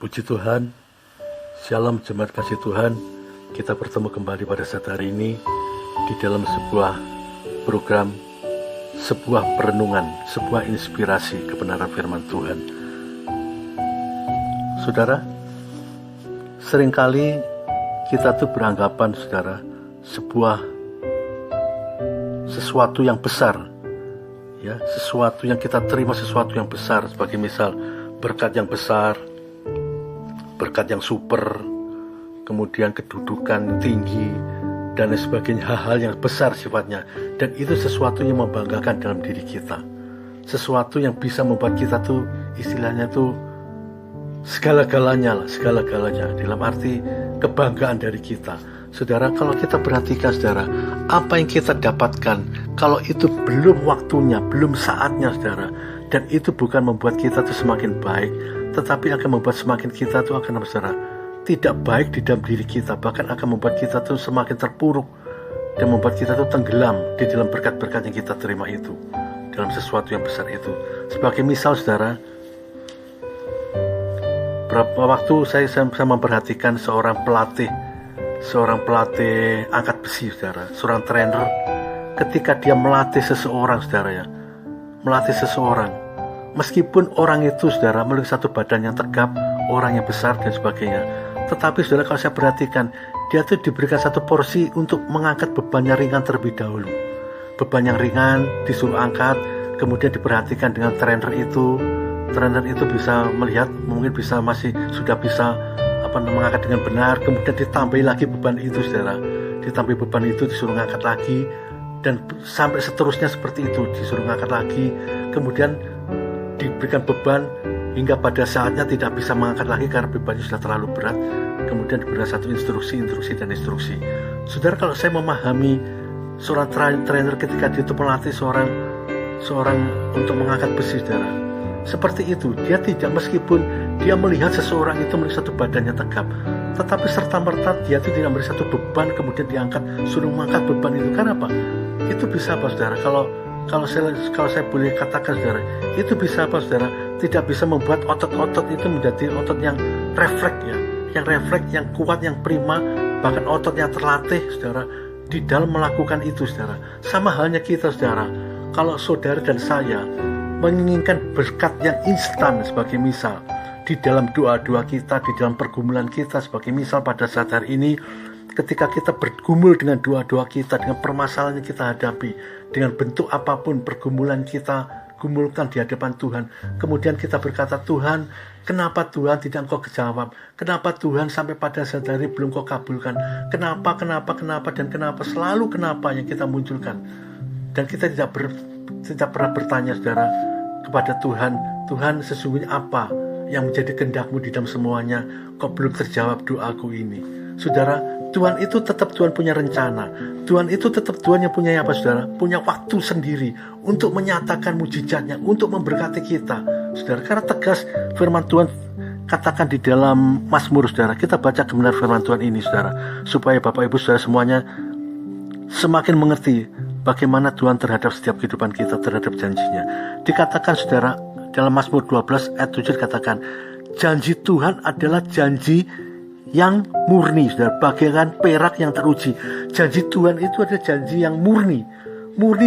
Puji Tuhan, Shalom jemaat kasih Tuhan. Kita bertemu kembali pada saat hari ini di dalam sebuah program, sebuah perenungan, sebuah inspirasi kebenaran firman Tuhan. Saudara, seringkali kita tuh beranggapan, saudara, sesuatu yang besar, ya, sesuatu yang kita terima, sesuatu yang besar, sebagai misal berkat yang besar, berkat yang super, kemudian kedudukan tinggi, dan lain sebagainya, hal-hal yang besar sifatnya. Dan itu sesuatu yang membanggakan dalam diri kita, sesuatu yang bisa membuat kita tuh istilahnya tuh segala-galanya, dalam arti kebanggaan dari kita. Saudara, kalau kita perhatikan, saudara, apa yang kita dapatkan, kalau itu belum waktunya, belum saatnya, saudara, dan itu bukan membuat kita tuh semakin baik, tetapi akan membuat semakin kita tuh akan, saudara, tidak baik di dalam diri kita, bahkan akan membuat kita tuh semakin terpuruk dan membuat kita tuh tenggelam di dalam berkat-berkat yang kita terima itu, dalam sesuatu yang besar itu. Sebagai misal, saudara, berapa waktu saya memperhatikan seorang pelatih angkat besi, saudara, seorang trainer, ketika dia melatih seseorang, saudara, ya, melatih seseorang, meskipun orang itu, saudara, memiliki satu badan yang tegap, orang yang besar dan sebagainya, tetapi, saudara, kalau saya perhatikan, dia tuh diberikan satu porsi untuk mengangkat beban yang ringan terlebih dahulu. Beban yang ringan disuruh angkat, kemudian diperhatikan dengan trainer itu bisa melihat, mungkin sudah bisa mengangkat dengan benar, kemudian ditambahi lagi beban itu, saudara, ditambahi beban itu, disuruh ngangkat lagi, dan sampai seterusnya seperti itu, disuruh ngangkat lagi, kemudian diberikan beban hingga pada saatnya tidak bisa mengangkat lagi karena bebannya sudah terlalu berat, kemudian diberikan satu instruksi. Saudara, kalau saya memahami seorang trainer ketika dia itu melatih seorang untuk mengangkat besi, saudara, seperti itu, dia tidak, meskipun dia melihat seseorang itu memiliki satu badan yang tegap, tetapi serta-merta dia itu tidak memberi satu beban kemudian diangkat, suruh mengangkat beban itu. Karena apa? Itu bisa apa, saudara? Kalau saya boleh katakan, saudara, itu bisa apa, saudara? Tidak bisa membuat otot-otot itu menjadi otot yang refleks, ya, yang kuat, yang prima, bahkan otot yang terlatih, saudara, di dalam melakukan itu, saudara. Sama halnya kita, saudara, kalau saudara dan saya menginginkan berkat yang instan, sebagai misal di dalam doa-doa kita, di dalam pergumulan kita, sebagai misal pada saat hari ini, ketika kita bergumul dengan doa-doa kita, dengan permasalahan yang kita hadapi, dengan bentuk apapun pergumulan kita gumulkan di hadapan Tuhan, kemudian kita berkata, Tuhan, kenapa Tuhan tidak Engkau jawab? Kenapa Tuhan sampai pada saat hari belum Kau kabulkan? Kenapa, dan kenapa, selalu kenapa yang kita munculkan. Dan kita tidak pernah bertanya, saudara, kepada Tuhan, sesungguhnya apa yang menjadi kehendak-Mu di dalam semuanya? Kok belum terjawab doaku ini? Saudara, Tuhan itu tetap Tuhan punya rencana. Tuhan itu tetap Tuhan yang punya apa, saudara? Punya waktu sendiri untuk menyatakan mujizatnya, untuk memberkati kita, saudara. Karena tegas firman Tuhan katakan di dalam Mazmur, saudara. Kita baca kebenaran firman Tuhan ini, saudara, supaya Bapak Ibu saudara semuanya semakin mengerti bagaimana Tuhan terhadap setiap kehidupan kita, terhadap janjinya. Dikatakan, saudara, dalam Mazmur 12 ayat 7 dikatakan, janji Tuhan adalah janji yang murni, saudara, bagaikan perak yang teruji. Janji Tuhan itu adalah janji yang murni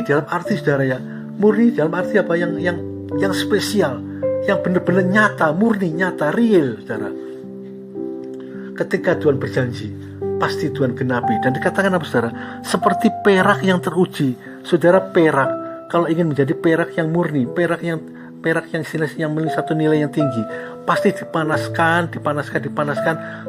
dalam arti, saudara, ya, murni dalam arti apa? Yang spesial, yang benar-benar nyata, murni, nyata, real, saudara. Ketika Tuhan berjanji, pasti Tuhan genapi. Dan dikatakan apa, saudara? Seperti perak yang teruji. Saudara, perak, kalau ingin menjadi perak yang murni, perak yang memiliki satu nilai yang tinggi, pasti dipanaskan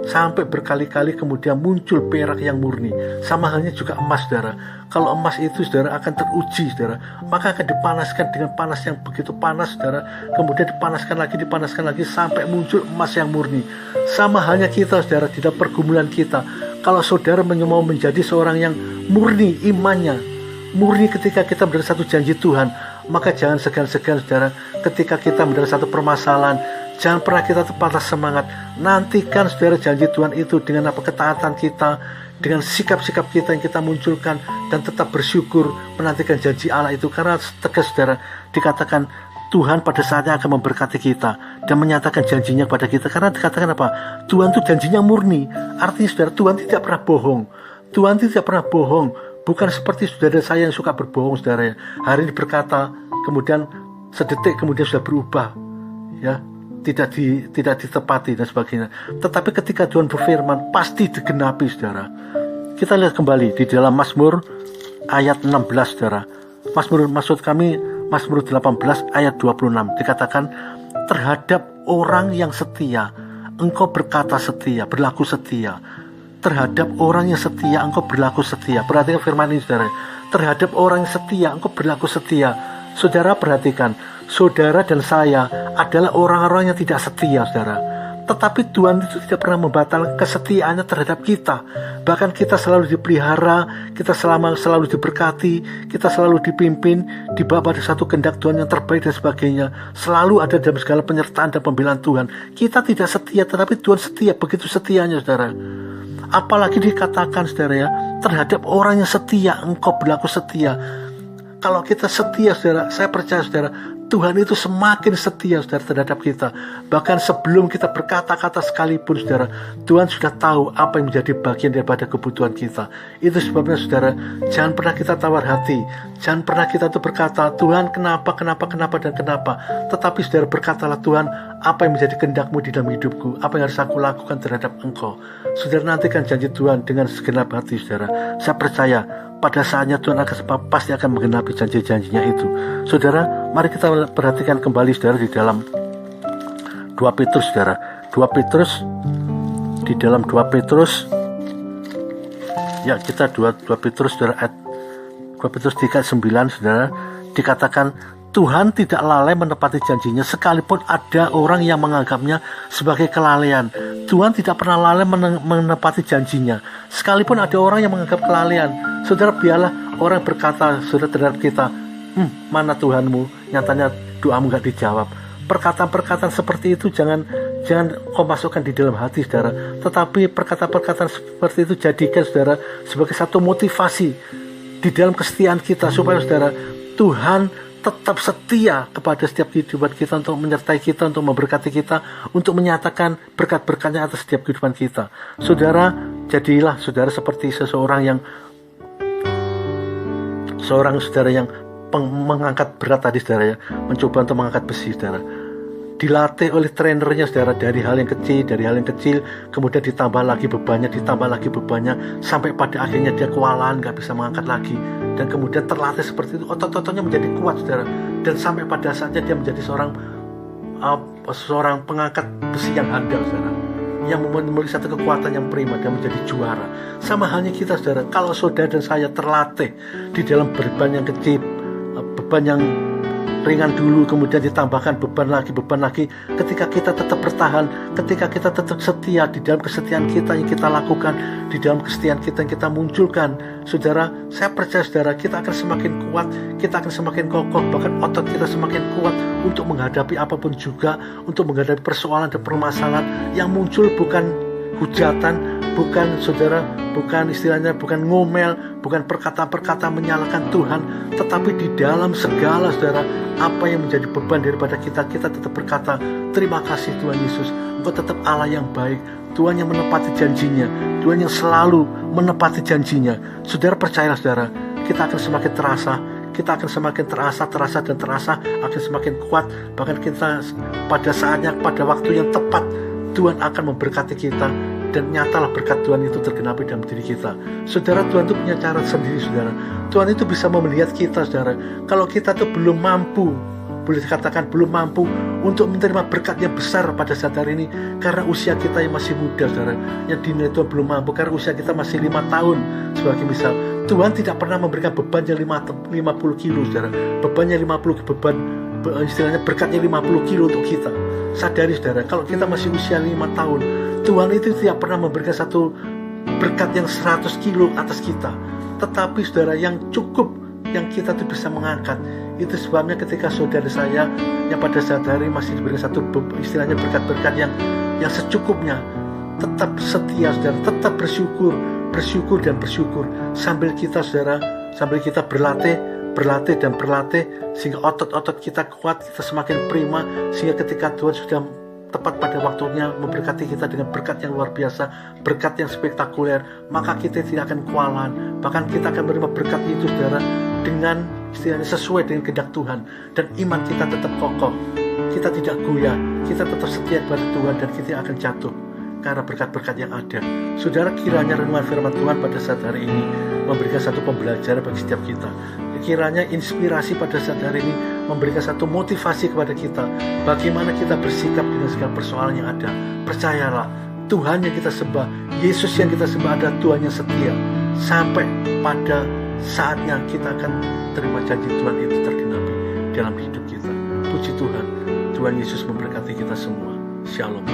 sampai berkali-kali, kemudian muncul perak yang murni. Sama halnya juga emas, saudara. Kalau emas itu, saudara, akan teruji, saudara, maka akan dipanaskan dengan panas yang begitu panas, saudara, kemudian dipanaskan lagi sampai muncul emas yang murni. Sama halnya kita, saudara, di dalam pergumulan kita. Kalau saudara mau menjadi seorang yang murni imannya, murni ketika kita mendengar satu janji Tuhan, maka jangan segan-segan, saudara, ketika kita mendengar satu permasalahan, jangan pernah kita patah semangat. Nantikan, saudara, janji Tuhan itu dengan ketaatan kita, dengan sikap-sikap kita yang kita munculkan, dan tetap bersyukur menantikan janji Allah itu. Karena tegas, saudara, dikatakan Tuhan pada saatnya akan memberkati kita dan menyatakan janjinya kepada kita. Karena dikatakan apa? Tuhan itu janjinya murni. Artinya saudara, Tuhan tidak pernah bohong. Tuhan tidak pernah bohong. Bukan seperti saudara saya yang suka berbohong, saudara ya. Hari ini berkata, kemudian sedetik kemudian sudah berubah, ya, tidak ditepati dan sebagainya. Tetapi ketika Tuhan berfirman, pasti digenapi, saudara. Kita lihat kembali di dalam Mazmur ayat 16, saudara. Maksud kami Mazmur 18 ayat 26 dikatakan, terhadap orang yang setia engkau berkata setia, berlaku setia. Terhadap orang yang setia engkau berlaku setia. Perhatikan firman ini, saudara. Terhadap orang yang setia engkau berlaku setia. Saudara perhatikan, saudara dan saya adalah orang-orang yang tidak setia, saudara. Tetapi Tuhan itu tidak pernah membatalkan kesetiaannya terhadap kita. Bahkan kita selalu dipelihara, kita selalu diberkati, kita selalu dipimpin, dibawa pada satu kehendak Tuhan yang terbaik dan sebagainya. Selalu ada dalam segala penyertaan dan pembelaan Tuhan. Kita tidak setia, tetapi Tuhan setia, begitu setianya, saudara. Apalagi dikatakan, saudara ya, terhadap orang yang setia engkau berlaku setia. Kalau kita setia, saudara, saya percaya, saudara, Tuhan itu semakin setia, saudara, terhadap kita. Bahkan sebelum kita berkata-kata sekalipun, saudara, Tuhan sudah tahu apa yang menjadi bagian daripada kebutuhan kita. Itu sebabnya, saudara, jangan pernah kita tawar hati. Jangan pernah kita tuh berkata, Tuhan kenapa, dan kenapa. Tetapi, saudara, berkatalah, Tuhan, apa yang menjadi kehendak-Mu di dalam hidupku, apa yang harus aku lakukan terhadap Engkau. Saudara, nantikan janji Tuhan dengan segenap hati, saudara. Saya percaya pada saatnya Tuhan pasti akan menggenapi janji-janjinya itu. Saudara, mari kita perhatikan kembali, saudara, di dalam 2 Petrus, saudara. 2 Petrus, di dalam 2 Petrus, ya, kita 2 Petrus, saudara, 2 Petrus 3:9, saudara, dikatakan, Tuhan tidak lalai menepati janjinya sekalipun ada orang yang menganggapnya sebagai kelalaian. Tuhan tidak pernah lalai menepati janjinya sekalipun ada orang yang menganggap kelalaian. Saudara, biarlah orang berkata, saudara, terhadap kita, mana Tuhanmu? Nyatanya doamu gak dijawab. Perkataan-perkataan seperti itu jangan kau masukkan di dalam hati, saudara. Tetapi perkataan-perkataan seperti itu jadikan, saudara, sebagai satu motivasi di dalam kesetiaan kita, supaya, saudara, Tuhan tetap setia kepada setiap kehidupan kita, untuk menyertai kita, untuk memberkati kita, untuk menyatakan berkat-berkatnya atas setiap kehidupan kita. Saudara, jadilah, saudara, seperti seorang saudara yang mengangkat berat tadi, saudara ya, mencoba untuk mengangkat besi, saudara. Dilatih oleh trainernya, saudara, dari hal yang kecil, kemudian ditambah lagi bebannya, sampai pada akhirnya dia kewalahan, gak bisa mengangkat lagi, dan kemudian terlatih seperti itu, otot-ototnya menjadi kuat, saudara, dan sampai pada saatnya dia menjadi seorang pengangkat besi yang handal, saudara, yang memiliki satu kekuatan yang prima dan menjadi juara. Sama halnya kita, saudara, kalau saudara dan saya terlatih di dalam beban yang kecil, beban yang ringan dulu, kemudian ditambahkan beban lagi, ketika kita tetap bertahan, ketika kita tetap setia di dalam kesetiaan kita yang kita lakukan, di dalam kesetiaan kita yang kita munculkan, saudara, saya percaya, saudara, kita akan semakin kuat, kita akan semakin kokoh, bahkan otot kita semakin kuat untuk menghadapi apapun juga, untuk menghadapi persoalan dan permasalahan yang muncul. Bukan hujatan, bukan, saudara, bukan istilahnya, bukan ngomel, bukan perkataan-perkataan menyalahkan Tuhan, tetapi di dalam segala, saudara, apa yang menjadi beban daripada kita tetap berkata, terima kasih Tuhan Yesus, Engkau tetap Allah yang baik, Tuhan yang menepati janjinya, Tuhan yang selalu menepati janjinya. Saudara, percayalah, saudara, kita akan semakin terasa, akan semakin kuat, bahkan kita pada saatnya, pada waktu yang tepat, Tuhan akan memberkati kita, dan nyatalah berkat Tuhan itu tergenapi dalam diri kita. Saudara, Tuhan itu punya cara sendiri, saudara. Tuhan itu bisa melihat kita, saudara. Kalau kita itu belum mampu, boleh dikatakan belum mampu untuk menerima berkat yang besar pada saat hari ini, karena usia kita yang masih muda, saudara, yang dinilai Tuhan belum mampu, karena usia kita masih 5 tahun, sebagai misal. Tuhan tidak pernah memberikan beban yang 50 kilo, saudara. Bebannya 50, istilahnya berkatnya 50 kilo untuk kita. Sadari, saudara, kalau kita masih usia 5 tahun, Tuhan itu tidak pernah memberikan satu berkat yang 100 kilo atas kita, tetapi, saudara, yang cukup, yang kita tuh bisa mengangkat. Itu sebabnya ketika saudara saya yang pada saat hari masih diberikan satu istilahnya berkat-berkat yang secukupnya, tetap setia, saudara, tetap bersyukur sambil kita, saudara, berlatih berlatih dan berlatih sehingga otot-otot kita kuat, kita semakin prima, sehingga ketika Tuhan sudah tepat pada waktunya memberkati kita dengan berkat yang luar biasa, berkat yang spektakuler, maka kita tidak akan kewalahan, bahkan kita akan menerima berkat itu saudara dengan istilahnya sesuai dengan kehendak Tuhan, dan iman kita tetap kokoh, kita tidak goyah, kita tetap setia kepada Tuhan, dan kita akan jatuh karena berkat-berkat yang ada. Saudara, kiranya renungan firman Tuhan pada saat hari ini memberikan satu pembelajaran bagi setiap kita. Kiranya inspirasi pada saat hari ini memberikan satu motivasi kepada kita, bagaimana kita bersikap dengan segala persoalan yang ada. Percayalah, Tuhan yang kita sembah, Yesus yang kita sembah adalah Tuhan yang setia. Sampai pada saatnya kita akan terima janji Tuhan itu tergenapi dalam hidup kita. Puji Tuhan, Tuhan Yesus memberkati kita semua. Shalom.